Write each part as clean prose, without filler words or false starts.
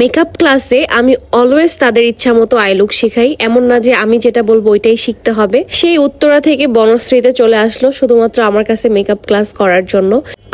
Makeup ক্লাসে আমি always তাদের ইচ্ছা মতো আই লুক শেখাই, এমন না যে আমি যেটা বলবো ওইটাই শিখতে হবে। সেই উত্তরা থেকে বনশ্রীতে চলে আসলো শুধুমাত্র আমার কাছে মেকআপ ক্লাস করার জন্য।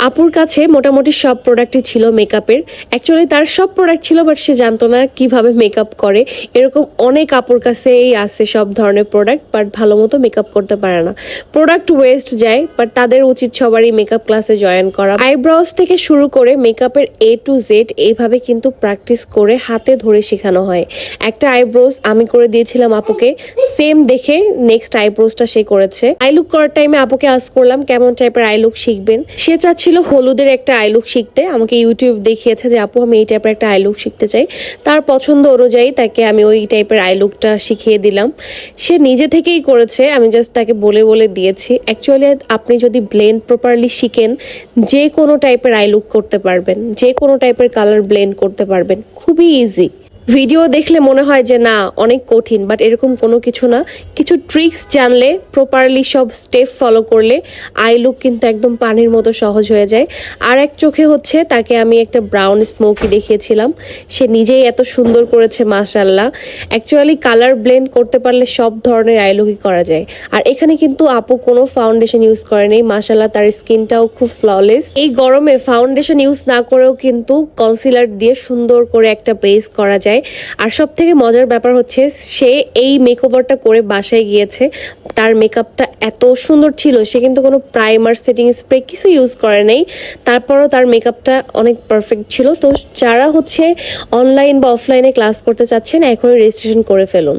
আপুর কাছে মোটামুটি সব প্রোডাক্টই ছিল মেকআপের। অ্যাকচুয়ালি তার সব প্রোডাক্ট ছিল, বাট সে জানতো না কিভাবে মেকআপ করে। এরকম অনেক আপুর কাছেই আছে সব ধরনের প্রোডাক্ট, বাট ভালো মতো মেকআপ করতে পারে না, প্রোডাক্ট ওয়েস্ট যায়। বাট তাদের উচিত সবারই মেকআপ ক্লাসে জয়েন করা। আইব্রোজ থেকে শুরু করে মেকআপের A to Z এইভাবে কিন্তু প্র্যাকটিস করে হাতে ধরে শেখানো হয়। একটা আইব্রোজ আমি করে দিয়েছিলাম আপুকে, সেম দেখে নেক্সট আইব্রোজটা সে করেছে। আই লুক করার টাইমে আপুকে আস্ক করলাম কেমন টাইপের আই লুক শিখবেন। সে চাচ্ছিল হলুদের একটা আই লুক শিখতে। আমাকে ইউটিউব দেখিয়েছে যে আপু আমি এই টাইপের একটা আই লুক শিখতে চাই। তার পছন্দ অনুযায়ী তাকে আমি ওই টাইপের আই লুকটা শিখিয়ে দিলাম। সে নিজে থেকেই করেছে, আমি জাস্ট তাকে বলে বলে দিয়েছি। অ্যাকচুয়ালি আপনি যদি ব্লেন্ড প্রপারলি শিখেন, যে কোনো টাইপের আই লুক করতে পারবেন, যে কোনো টাইপের কালার ব্লেন্ড করতে পারবেন, খুবই ইজি। ভিডিও দেখলে মনে হয় যে না অনেক কঠিন, বাট এরকম কোনো কিছু না। কিছু ট্রিক্স জানলে, প্রপারলি সব স্টেপ ফলো করলে আই লুক কিন্তু একদম পানির মতো সহজ হয়ে যায়। আর এক চোখে হচ্ছে তাকে আমি একটা ব্রাউন স্মোকি দেখিয়েছিলাম, সে নিজেই এত সুন্দর করেছে মাশাআল্লাহ। অ্যাকচুয়ালি কালার ব্লেন্ড করতে পারলে সব ধরনের আই লুকই করা যায়। আর এখানে কিন্তু আপু কোনো ফাউন্ডেশন ইউজ করে নেই, মাশাআল্লাহ তার স্কিনটাও খুব ফ্ললেস। এই গরমে ফাউন্ডেশন ইউজ না করেও কিন্তু কনসিলার দিয়ে সুন্দর করে একটা বেস করা যায়। আর সব থেকে মজার ব্যাপার হচ্ছে সে এই মেকওভারটা করে বাসায় গিয়েছে, তার মেকআপটা এত সুন্দর ছিল, সে কিন্তু কোনো প্রাইমার সেটিং স্প্রে কিছু ইউজ করে নেই, তারপরও তার মেকআপটা অনেক পারফেক্ট ছিল। তো যারা হচ্ছে অনলাইন বা অফলাইনে ক্লাস করতে চাচ্ছেন এখনই রেজিস্ট্রেশন করে ফেলুন।